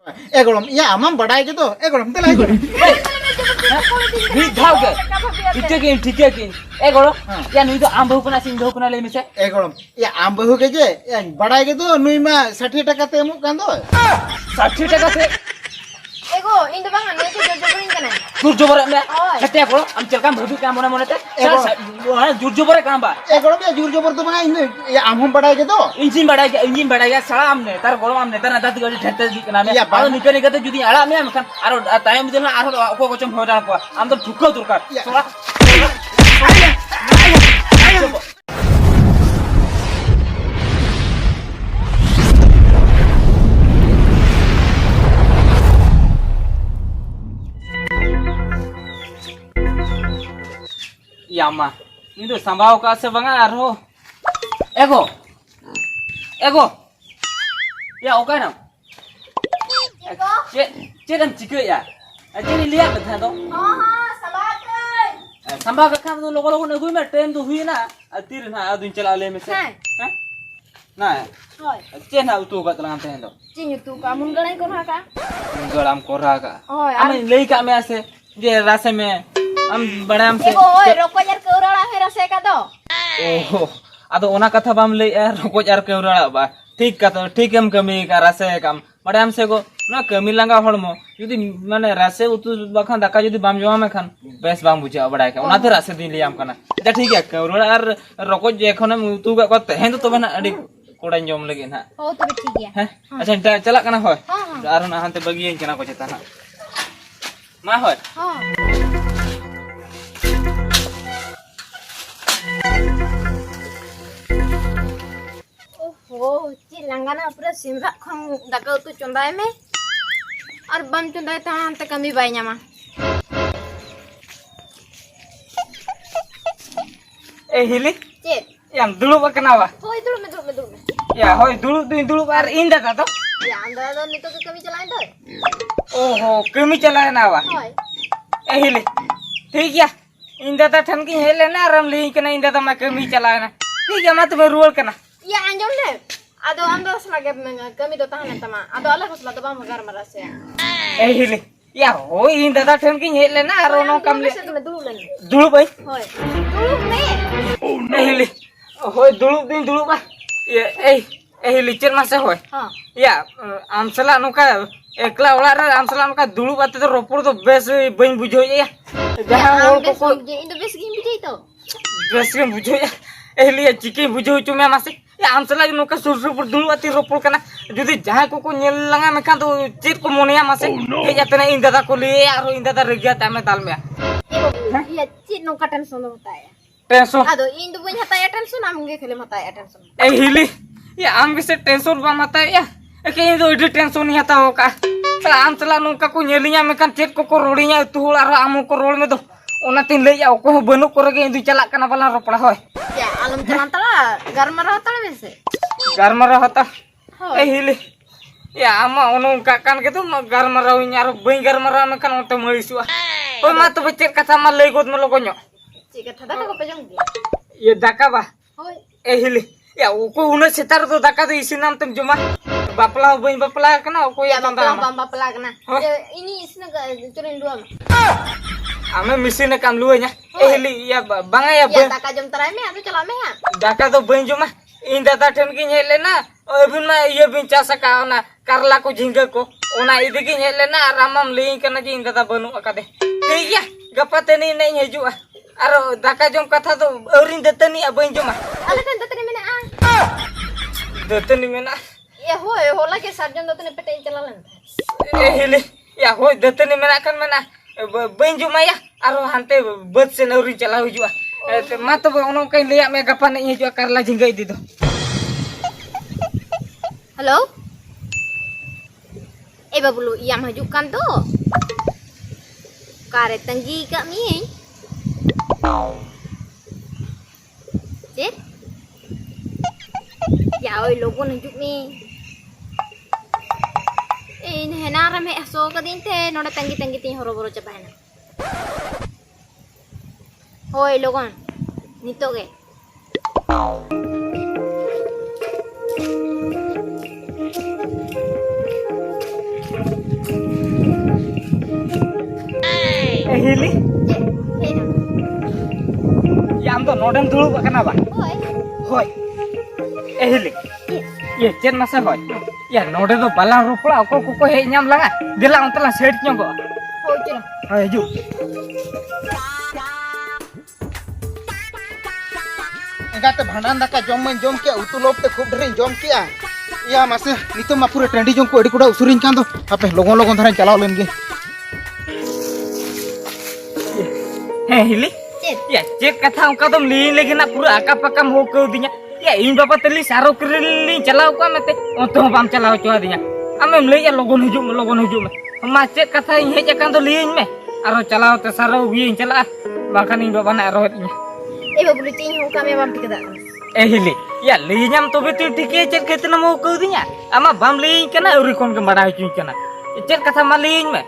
गोड़म या आमाम बड़ाई के तो गोड़म ते लाई गोड़म भी धाव के ठीक है कि गोड़ो या नुई तो आम बहु कना सिंह बहु कना ले मिसे गोड़म या आम बहु के जे बड़ाई के तो नुई मा 60 टका ते एमु कान दो 60 टका से एगो इन दो बांगा ने तो जोजोबरिन कना जुर जोबर में हते गोड़ो हम चल काम भदु काम मोने ते जुर जोबर काम बा गोड़म या जुर जोबर तो बा इन या आम हम बड़ाई के तो इंजिन बड़ाई गया साला हमने तार गोड़ो हमने तार दात गडी ठते दी कना में आ निके निके तो जुदी आड़ा में मखान आरो टाइम दिन आरो को कोचम हो डाल को हम तो ठुको दुरकार सोला यामा ini tuh sambau ka se banga arho ego ya okai na ce dan cike ya ce ni lihat betul to sambau ka kam logo logo na gui ma time to hui na atir na adun chala le me se na ce na utu ka telang te to चिन्ह तू का मुन गणाई को का गड़ाम कोरा का हम ले का में से जे रासे में हम बड़े हम से ओए रोको यार कौरड़ा है रसे का तो ओहो आदो ओना कथा बाम ले रोको यार केवरा बा ठीक का तो ठीक हम कमी का रासे काम बड़े हम से को ना कमी लंगा हड़मो यदि माने रासे उतु बखान दाका यदि बाम जमा में खान बेस बाम बुझा बड़ा के ओना तो रासे दिन लियाम कना अच्छा ठीक है केवरा और रोको जे एखोने उतु का को तहेन तो तबे ना अडी कोड़ा जम लगे ना ओ तो ठीक है हैं अच्छा चला कना होय आरो ना हनते बगियन कना को चता ना मा होय हां ओहो चिलंगाना पूरा सिमरा खं दाका उतु चंदाय में और बम चंदाय ता अंत कमी बाय न्यामा ए हिली चे yang dulu ba kana ba होय दुलु में ya hoy dulu ar inda ta to या अंदर तो नितो के कमी चलाए दो oho kami chala na ba होय eh hili ठीक ya inda ta than ki hele na ram li kana inda ta ma kami chala na ठीक ya mat me ruol kana या अंजम ले आदो अंदर सलागे कमी तो ताहने तमा आदो अलग उसला तो बम घर मरा से eh hili ya hoy inda ta than ki hele na aro no kam le से तुम्हें दुलु ले dulu bai होय दुलु में eh hili hoy dulu ba ya eh hili cer masa hoy हां ya amsala nuka ekla ola ra amsala nuka dulu bate to ropor to bes bain bujo ya jahan hol ko ko ये इन base game Bijai तो bes ke bujo ya ehli chiki bujo chume mase ya amsala nuka sur sur dulu ati ropor kana jodi jahan ko nyel langa me kan to chit ko monia mase e jatena inda ta ko le aro inda ta regia ta me tal me ये chit no का tension होता है tension आदो इन दो बुन हता tension आमगे खेले मता tension ehli ya am se tension ba mata ya ke indo ide tension ni hata ho ka amsala nuka ko nyelinya me kan chit ko rodinya tu aro amu ko rol me do ona tin le ya ko banu ko rege indu chalak kana bala ropla hoy या आलम चलान तला घर में रहता है वैसे garmara hata hili ya ama ono kakan gitu garmara nyaro bain garmara me kan ote malisu oi ma to becet kata ma legot me logonyo चिका ठदा को पेजंग ye daka ba होय hili ya ko una setar to daka to isinam tem juma bapla bain bapla kana ko ya tanda बम बपला कना ini इसने चुरिन दुआ ame misine kam luanya hili ya banga ya या ताका जम तराय में आदो चला में daka to bain juma inda ta ten ki nyele na obin ma ye bin chasa ka na karla ko jingga ko ona ide ki nyele na ramam leing kana ji inda ta banu akade ठीक ya gapate ni nei hejua aro daka jom katha to eurin detani abain joma अले तन तने में detani mena ये होय होला के surgeon तने पेटे चला लन hili ya hoy detani mena kan mena bain joma ya aro hante bet se eurin chala hujua ma to ono kai leya me gapa nei hejua karla jingga idi do hello ए बाबुलु या हजुक कान तो कारे तंगी का मी चेत या ओय लोगोन हजुक मी ए हेना रे में सो का दिन थे नोडे तंगी तंगी ती हरो बरो चबायना होय लोगोन नितोगे हिली या आम तो नोडेम दुड़ुब अकना बा होय ए हिली ये चेन मासे होय या नोडे दो बाला रोपड़ा को को हे नाम लगा दिला अंतला सेट ᱧᱚᱜᱚ हो चलो होय हिजु एगाते भांडान दाका जम के उतु लोपते खूब ढेर जम किया या मासे नितो मा पूरे टंडी जम को एडी कुडा उसुरिन कान दो आपे लोगन लोगन धरा चलाव लेन गे हे हिली या चेक कथा उनका तुम ली लेकिन ना पूरा आका पक्का हो को दिया या इन बाबा तली सारो करली चलाव को मते तो बाम चलाव चो दिया आमेम ले या लोगन हिजु में मा चेक कथा हे जकान तो लीन में आरो चलाव ते सारो वी चला बाखान इन बाबा ना रो ए बाबू तीन हो कामे बाम टिकदा ए हिली या लीनाम तबे तू ठीके चेक केतना मो को दिया आमा बाम लीन कना उरी कोन के बड़ा चुई कना चेक कथा मा लीन में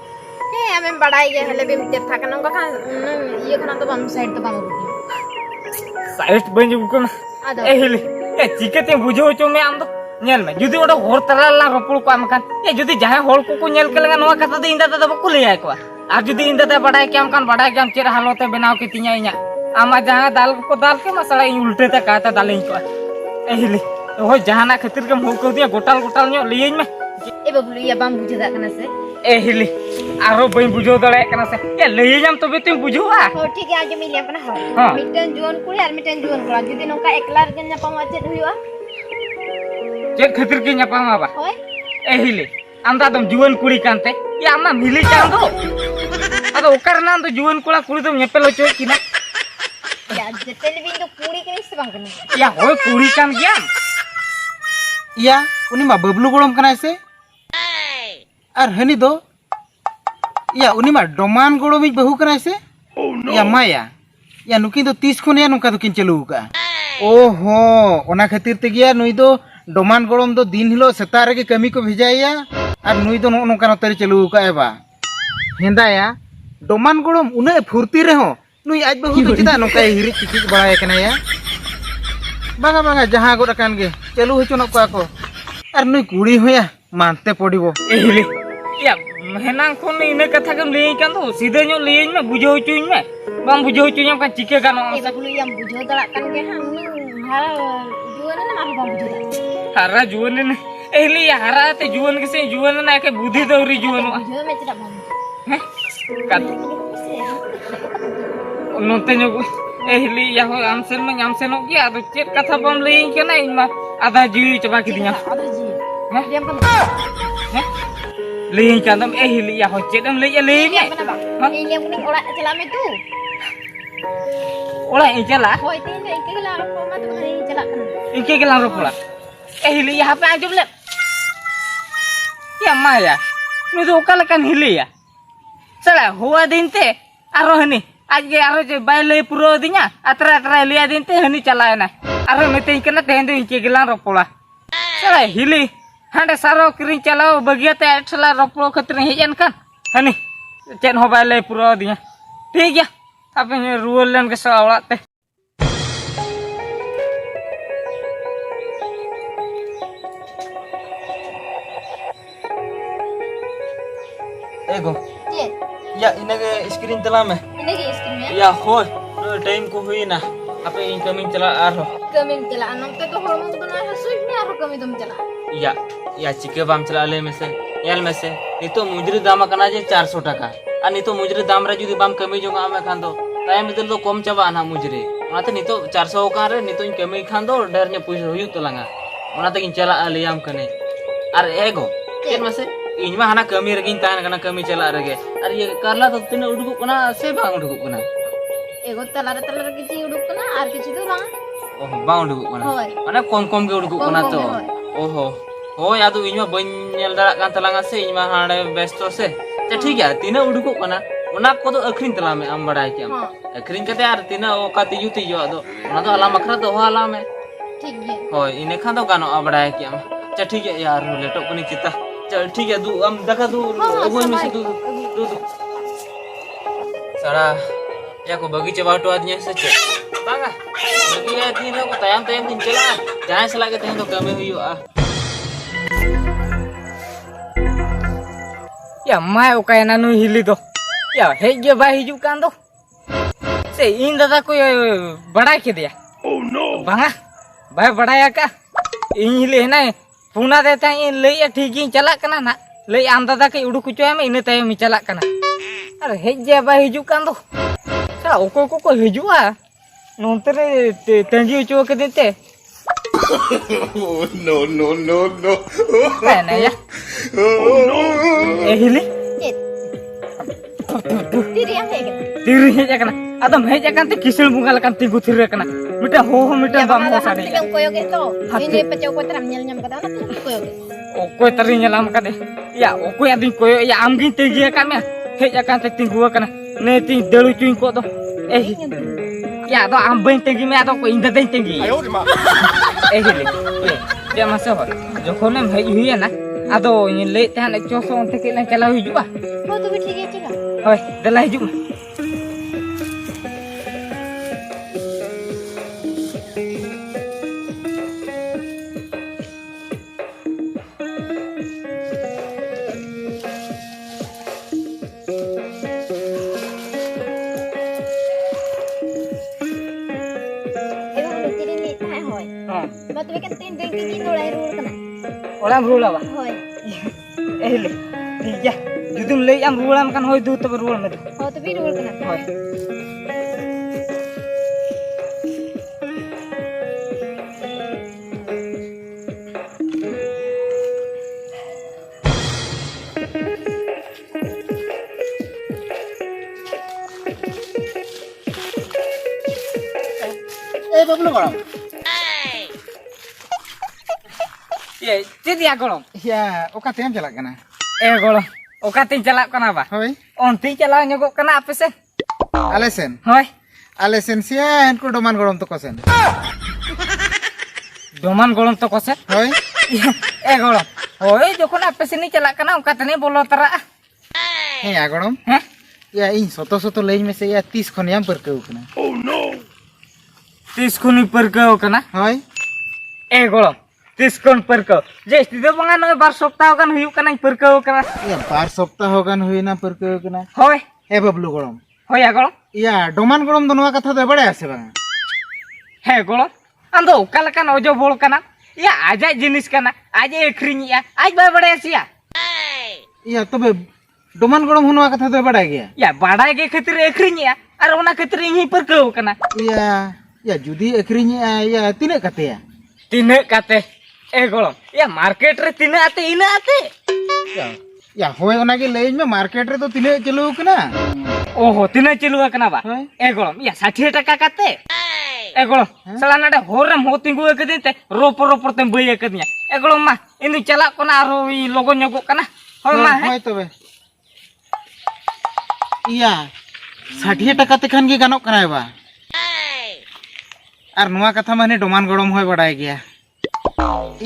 हे हमें बड़ाई गे हले बिम ते था कना का ये खना तो बाम साइड तो बाम साइड बन जु को आदो ए हिली ए चिकेते बुझो चो में आम दो नेल में जुदी ओडो होर तराला रपुल को आम कान ए जुदी जहां होर को नेल के लगा नवा कथा दे इंदा दा बको ले को आ जुदी इंदा दा बड़ाई के आम कान बड़ाई के आम चेर हालते बनाव के तिया इया आमा जहां दाल के मसाला इन उल्टे ता काता दालिन को ए हिली हो जहाना खातिर के हो को दिया गोटाल न्यो लियन में ए बाबू या बाम बुझदा कना से ए हिली आरो बई बुझो दड़े कना से ए लेयम तबे तुम बुझुआ हो ठीक है आज मिलिया कना हो हां मिटन जुवन कुड़ी और मिटन जुवन कुड़ा जुदी नोका एकला रे न्यापामा चेद हुआ चेक खातिर के न्यापामा बा होय ए हिली आमदा दम जुवन कुड़ी कानते या आमा मिली चांदो अदो ओकर नाम तो जुवन कुड़ा कुड़ी दम नेपेलो चो किना या जतेले बिन तो कुड़ी के निस बांग कना या होय कुड़ी कान गया या उनी मा बबलू गोड़म कना से और हनी दो या उनी मा डोमान गोड़ो मी बहु कना से या माया या नुकी दो 30 खन या नुका दो किन चलू का ओहो ओना खातिर ते गया नुई दो डोमान गोड़म दो दिन हिलो सेता रे कमी को भेजाया और नुई दो नो का तरी चलू का एबा हेंदाया डोमान गोड़म उना फुर्ती रे हो नुई आज बहु तो चिदा नुका हिरि चिचिक बड़ाय कना या बागा जहां गोड़ कान गे चलू हचनो को और नुई कुड़ी होया मानते पड़िबो ए हिली या हेनांग कोन इने कथा कम लेई कान तो सीधे न्यो लेई में बुझो चुई में बाम बुझो चुई का चिके गानो ए बाबू या बुझो दला कन के हम हारा जुवन ना मार बाम बुझो हारा जुवन ने ए हिली हारा ते जुवन के से जुवन ना के बुद्धि दौरी जुवन बुझो में चला बाम हैं कात नोते न्यो ए हिली या हो आमसेन में आमसेन हो गया तो चेक कथा बम लेई केना इमा आधा जीवी चबा के दिया आधा जी हैं दियम कन हैं लेई कांदम ए हिली या हो चेदम लेई लेई में हां ए ले कुनी ओड़ा चला में तू ओला ए चला होय तीन रे के ला रो मा तो नहीं चला कन इके के लारो पड़ा ए हिली यहाँ पे आजब ले या माया नु तो ओका लकन हिली या चला हुआ दिन ते आरो हनी आज के आरो जे बाइले पुरो दिnya atra लिया दिन ते हनी चला ना आरो मेते कना तेन दो इके के लारो पड़ा चला हिली हांडे सारो किरिन चलाओ बगियाते एटला रोपड़ो खतरे हेजन कान हनी चेन हो बाइले पुरो दिnya ठीक गया आपे रुअल लेन के सा ओड़ाते एगो ये या इनगे स्क्रीन तला में इने के स्क्रीन में या होय टाइम को हुई ना आपे इनकमिंग चला आरो कमिंग चला नंते तो होरमो तो ना हसुई ने आरो कमी तुम चला या चिके बाम चला ले में से एल में से नितो मुजरी दाम कना जे 400 टका आ नितो मुजरी दाम रे जुदी बाम कमी जोगा आमे खान दो टाइम दिल तो कम चाबा ना मुजरी ओनाते नितो 400 का रे नितो कमी खान दो डर ने पैसा हुई तो लंगा ओनाते किन चला लियाम कने अर एगो केन में से इनमा हाना कमी रगिन तान कना कमी चला रगे अरे ये करला तो तिने उडुकु कना से बांग उडुकु कना एगो तलारे किछि उडुक कना आर किछि तो बांग ओहो बांग उडुकु कना माने कम के उडुकु कना तो ओहो हो या तो इनमा बन नेल दरा कान तलांगा से इनमा हाडे बेस्तो से ते ठीक है तिने उडुकु कना ओना को तो अखरिन तला में आम बड़ाई के अखरिन कते यार तिने ओका तिजु तिजो दो ओना तो अला मखरा तो हाला में ठीक है हो इने खान तो गानो बड़ाई के आम ठीक है यार लेटो कनी चिता चल ठीक है दू हम देखा दू वो में से दू सारा या को बगीचे बाटो आदमी से चल बांगा बगीचे दिन को तयम दिन चला जहां से लागे तहन तो कमे हुई आ या माय ओका ना नु हिली दो या हेज गे बाय हिजू कान दो से इन दादा को बड़ा के दिया ओह नो बांगा बाय बड़ाया का इन ले ना पुना देता इन ले ठीक गिन चला कना ना ले आम दादा के उडू कुचो में इन ताय में चला कना अरे हेज गे बाय हिजू कान दो साला ओको को हिजुआ नोंते रे तंजी उचो के देते no, no, no, no. ना या एहिले Tiri yang kayak gitu. तिरी हेज कना आदम हेज कन ते किसल बुंगा लकन तिगु थिर कना मिटा हो मिटा बाम हो साडे Yang koyo gitu. Ini pecah ko teram nyel nyam kata apa koyo gitu. ओको तरी नलाम कदे या ओको यादिन कोयो या आमगिन तेगिया कामे हेज कन ते तिगु कना ने ति दळु चुइन को दो ए या तो आम बइन तेगी में आदो को इंदा देन तेगी एहिले या मासे हो जखोने हेज हुई ना आदो इन ले तहन चोसो onte के चला हिजुआ Oh tuh ठीक है चला. होय दला हिजु Batu ikan tin dengki nolai rul kena. ओला रुला बा Hoi. एहिले ठीक है जुदुम ले आम रुलाम कान होय दू तब रुल में Oh tapi rul kena. होय ए बबलू गड़म ये चेदिया गोलम या ओका तेम चला कना ए गोलम ओका तीन चला कना बा होय ओंती चला ᱧᱚᱜᱚᱜ कना आपे से आलेसन होय सिया इनको डोमान गड़म तो कोसेन दोमान गोलम तो कोसे होय ए गोलम होय जखन आपे से नि चला कना ओका तने बोलो तरा हे या गड़म हैं या इन सोतो लेज में से या 30 खन याम परकेउ कना Oh no. 30 खुनी परकेउ कना होय ए गोलम 30 खुन परकेउ जेस्ती दो बंगा नय बार सप्ताह गान हुयु कना परकेउ कना या 12 सप्ताह होगान हुइना परकेउ कना होय हे बबलू गड़म होय या गोलम या डोमान गड़म दो नवा कथा दे बड़े आसे बा हे गोलम अंदो ओका लकान ओजो बोल कना या आजा जिनिस कना आज एकरिनिया आज बाय बड़े आसिया या तबे डोमान गड़म हुनवा कथा दे बड़ा गया या बाड़ा के खातिर एकरिनिया और ओना खातिर इही परकेउ कना या जुदी अखरिनी या तिने कतेया तिने काते ए गोलम या मार्केट रे तिने आते इने आते या होय ओना के लेज में मार्केट रे तो तिने चलो कना ओहो तिने चिलुआ कना बा होय ए गोलम या 60 टका काते ए गोलम सला नाडे होरम हो तिंगु एकदिनते रोपर तेम बय एकदिया ए गोलम मा इनि चला कोना आरो इ लोगो ᱧᱚᱜᱚᱜ कना होय मा होय तबे या 60 टका ते खान के गानोक कना बा और नुआ कथा माने डोमान गड़म होय बड़ाय गया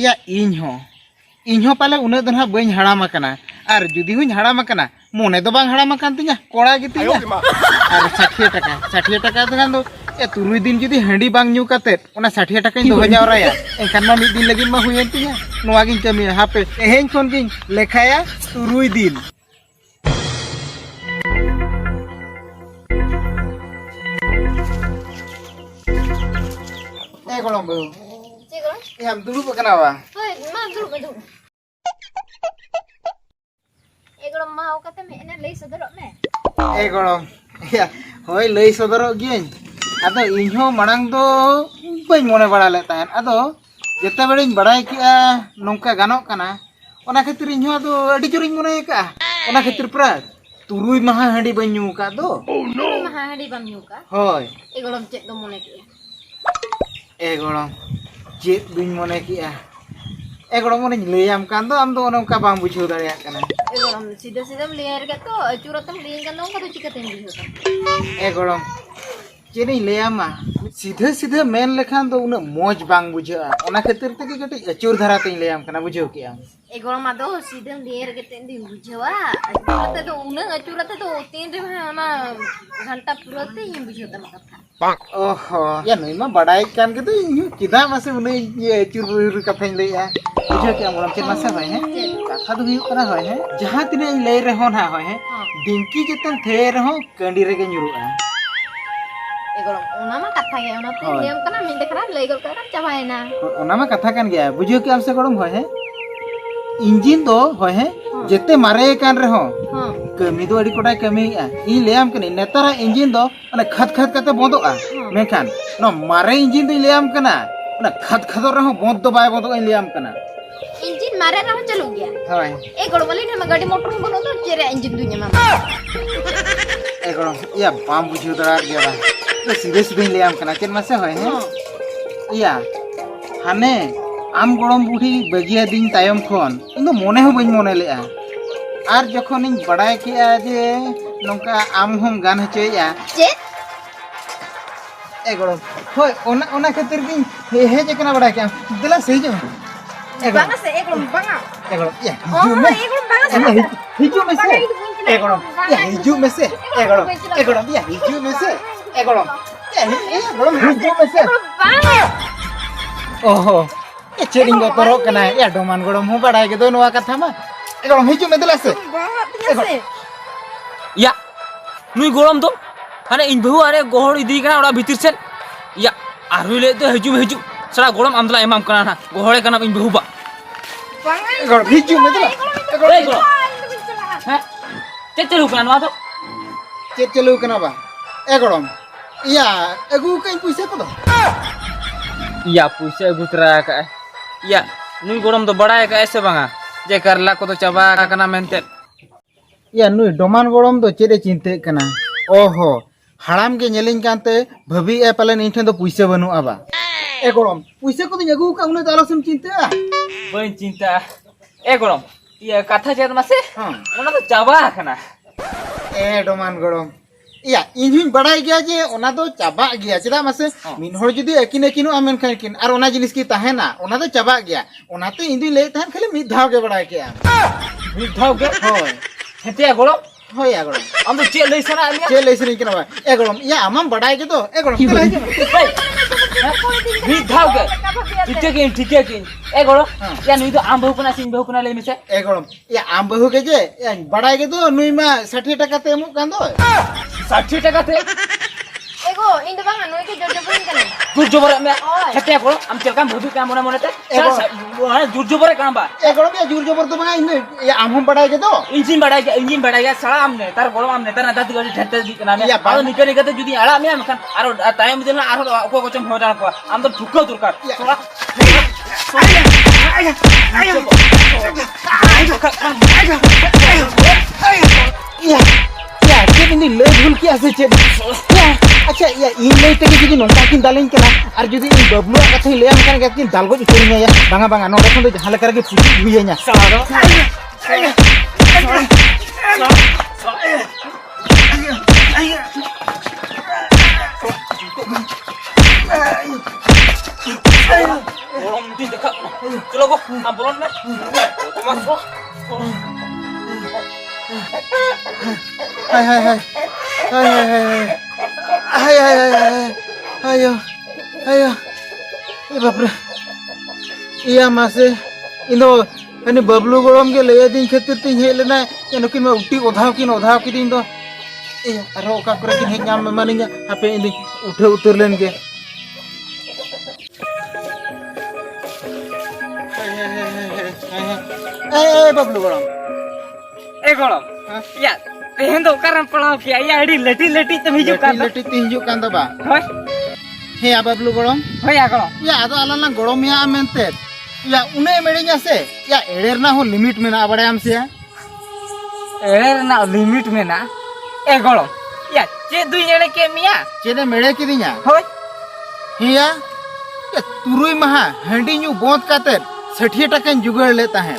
या इन हो पाले उने दन हा बई हड़ाम कना और जुदी हुई हड़ाम कना मोने दो बांग हड़ाम कान तिया कोड़ा गितिया और 60 टका तो गान दो ए 3 दिन जुदी हंडी बांग न्यू काते ओना 60 टका इन दो जावराया एखान मा मिद दिन लगी मा हुयन तिया नुआ गिन कमी हापे एहेन कोन गिन लेखाया 3 दिन ए गड़म बहू Cik kalau. ए हम दुलु पकना बा Hoi, mah dulu. Kalau mau kata me ene lay sodorok me. ए गड़म या होय लई सदरो गियन आदो इन्हो मणांग दो बई मोने बड़ा ले ताहन आदो जेते बेड़िन बड़ाय किया नोंका गानोक कना ओना खातिर इन्हो आदो अडी जोरिन मोने का ओना खातिर प्रा तुरुई महा हंडी बई न्यू का दो Mah hari bam nyuka. होय Kalau cek do mone ki. ए गड़म जेत दुइन मोने किया ए गड़म मोने लेयाम कान दो आम दो नोंका बांग बुझो दाड़िया कना Kalau sida liar gitu, curatam liar kan dong kata cikatin gitu. ए गड़म चेनी लेयामा सीधे मेन लेखान दो उना मौज बांग बुझा ओना खातिर ते कटी अचूर धरा ते लेयाम कना बुझो किया Kalau mado sida liar gitu di bujawa. Curate do unang curate do tin re mana घंटा पुरते ये बुझोता मकथा. ओहो या नहीं मा बड़ाई कान के तो किदा मासे उने ये अचूर कथाई लेया बुझे के गोड़म चेत मासे होय है कथा दो हुई करा होय है जहां तिने ले रहो ना होय है डिंकी जतन थे रहो कंडी रे के ᱧᱩᱨᱩᱜᱼᱟ एगोड़म ओना मा कथा गया ओना तो नियम कना मिल देखरा लई गल करा चाबायना ओना मा कथा कान गया बुझे के हमसे गोड़म होय है इंजिन दो होय है जेते मारे कान रहो हां कमी दो अड़ी कोटाय कमीया इ लेम कनी नेतारा इंजिन दो माने खत खत कते बोंदोआ मेखान न मारे इंजिन दो लेम कना ना खत खत रहो बोंद दो बाय बोंदो इ लेम कना इंजिन मारे रहो चलू गया होय ए गोड़मली ने गाड़ी मोटर बनो तो चेरे इंजिन दुnya मा ए गोड़म या बाम बुझियो दरा गया बा तो सीधे सीधे लेम कना चेन मासे होय है या हाने आम गोड़म बुढ़ी बगिया दिन तायम खन इन दो मोने हो बइन मोने लेआ आर जखन इन बड़ाय किया जे नोंका आम हम गान हचोया चे ए गोड़म होय ओना ओना खातिर दिन हे जे कना बड़ाय के दिला सही जो बांगा से एक गोड़म बांगा ए गोड़म या ओ एक गोड़म बांगा से हिजू में से ए गोड़म या हिजू में से ए गोड़म या हिजू में से ए गोड़म हिजू में से बांगा ओहो ए चेडिंग तोरो कना या डोमान गोड़म हूं बड़ाय के दो नवा कथा मा ए गोड़म हिजू में दिला से बांगा तिया से या नुई गोड़म तो हाने इन बहु अरे गोहड़ इदी कना ओड़ा भीतर से या आरु ले तो हिजू सड़ा गोड़म आमदला एमाम कना ना गोहड़े कना इन बहु बा बांगा ए गोड़म हिजू में दिला ए गोड़म हैं चलू कना नवा तो चेत चलू कना बा ए गोड़म या एगु कई पैसा को दो या पुसे गुतरा का या नुई गोड़म तो बड़ा है का ऐसे बांगा जे करला को तो चबा कना मेनते या नुई डोमान गोड़म दो चेरे चिंते कना ओहो हाड़ाम के नेलिंग कांते भभी ए पालन इठे दो पैसा बनु आबा ए गोड़म पैसा को तो अगु का उने तालो सम चिंते बन चिंता ए गोड़म ये कथा चेत मासे हां ओना तो चबा कना ए डोमान गोड़म या इनहिन बड़ाई गया जे ओना दो चाबा गया चदा मासे मिन होर जदी अकिन अकिन आमेन खान किन आर ओना जिनिस की ताहेना ओना दो चाबा गया ओना तो इंदु ले ताहन खाली मिद धाव के बड़ाई के मिद धाव के होय हेते गोड़म होय या गोड़म हम तो चे लई सना आलिया चे लेसनी किना बा ए गोड़म या आमम बड़ाई के तो ए गोड़म चला के मिद धाव के ठीक है किन ए गोड़म या नुई तो आम बहु कना सिंग बहु कना ले मिसे ए गोड़म या आम बहु के जे या बड़ाई के तो नुई मा 60 टका ते मु कान दो 60 टका थे एगो इन दो बांगा नोई के जोर जोर कने जुर जोबर में हेते गोड़म हम चलका भदु का मोने मोने ते जुर जोबर काम बा ए गोड़म या जुर जबर तो बा इन या आम हम बड़ाई के तो इंजिन बढ़ाएगा साला हमने तार गोड़म हमने तार दादी गडी ठट्टे दी कना या आ निके निके तो जुदी आला में मखान आरो टाइम देना आरो को कोचम हो जान को हम तो ठुको तुरका सोला या के बिंदी ले भूल किया से चे अच्छा या इन ले ते जदी नोंका किन दालिन केना आर जदी इन बबलु कथा ले हम कान किन दाल गो इतोरिया या बांगा बांगा नो देखन तो जहां लेकर के पुची हुइया सारो गोड़म दी देखा चलो गो हम बोलन में हाय हाय हाय हाय हाय हाय हाय हाय हाय ए बाप रे या मासे इनो अनि बबलू गोड़म के ले दिन खातिर ती हे लेना एनकिन में उठी ओधाव की दिन दो ए अरो का करे किन हे नाम में मानिया हापे इन उठे उतर लेन के ए बबलू गोड़म ए गोड़म या तेहन तो करम पड़ाव किया या अड़ी लटी तुम हिजु का लटी ती हिजु कान दबा होय हे आ बबलू गोड़म होय आ गोड़म या आदो आलाना गोड़म या मेनते या उने मेड़िया से या एड़ेर ना हो लिमिट में ना बड़े हम से एड़ेर ना लिमिट में ना ए गोड़म या चे दुई एड़े के मिया चेने मेड़े की दिया होय हिया या तुरुई महा हंडी न्यू बोंद काते 60 टका जुगाड़ लेता है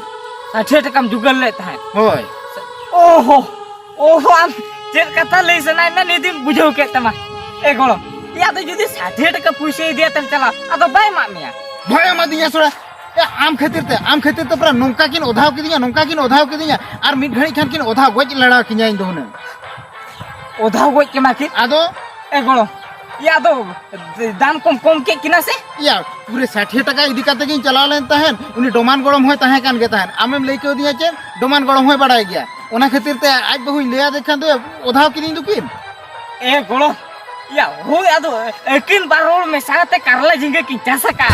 60 टका जुगल लेता है होय ओहो आम चेक कथा ले सना ना निदि बुझो के तमा ए गोड़म या तो जुदी 60 टका पैसे दिया तम चला आ तो बाय मा मिया भय मा दिया सोड़ा ए आम खातिर ते पूरा नोंका किन ओधाव की दिया आर मिड घड़ी खान किन ओधाव गोज लड़ा किया इन दोने ओधाव गोज के माकी आदो ए गोड़म या तो दाम कम कम के किना से या पूरे 60 टका इदी काते गिन चला लेन तहन उनी डोमान गड़म होय ताहे कान गे तहन आमेम लई के दिया चे डोमान गड़म होय बड़ाय गया ओना खातिर ते आज बहु लेया देखन तो ओधाव किदिन दुकिन ए गोड़ो या हो या तो एकिन बारोल में साथे करला जिंगे की चासा का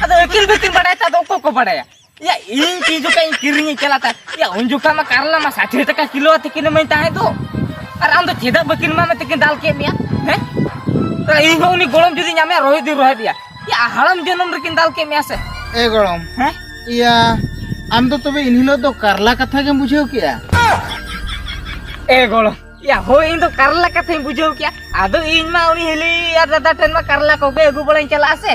अदो एकिन बेकिन बड़ाय ता तो को बड़ाया या इन चीजों का किरिंग चलाता या उन जुका में करला में 60 टका किलो आते किने में ताहे तो और आम तो छेदा बकिन में तकिन डाल के मिया हैं तो इ होनी गोड़म जदी नामे रोहि दिया या हड़म जन्म रकिन डाल के मिया से ए गड़म हैं या आम तो तबे इनहिलो तो करला कथा के बुझेओ किया ए गोड़ो या हो इन तो करला कथा बुझेओ किया आदो इन मा उनी हेली या दादा ट्रेन में करला को बे एगु बड़ाई चला से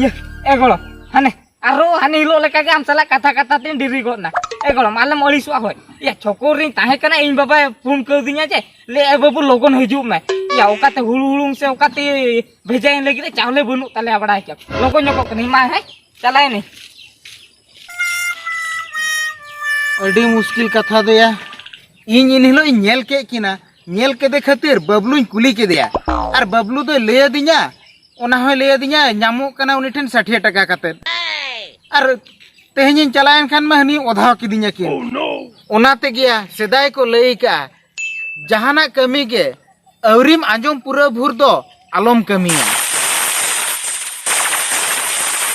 ये ए गोड़ो हने आरो हने हिलो लेका के हम चला कथा तीन डिरी गोना ए गोड़ो मालम अलिसवा होय या छोकोरी ताहे कना इन बाबा फोन कर दिया जे ले ए बाबू लोगन हिजू में या ओकाते हुलुहुलुंग से ओकाते भेजाई लगी चावले बनु तले बड़ा के लोगन जको नहीं मा है चलाए नहीं अड़ी मुश्किल कथा दो या इन इनहिलो नेल के किना नेल के दे खातिर बबलू कुली के दिया और बबलू तो ले दिया ओना होय ले दिया नामो कना उनी ठन 60 टका काते और तेहन चलायन खान में हनी ओधाव किदिया कि ओना ते गया सेदाय को लई का जहाना कमी के अवरिम आंजम पूरा भूर दो आलम कमिया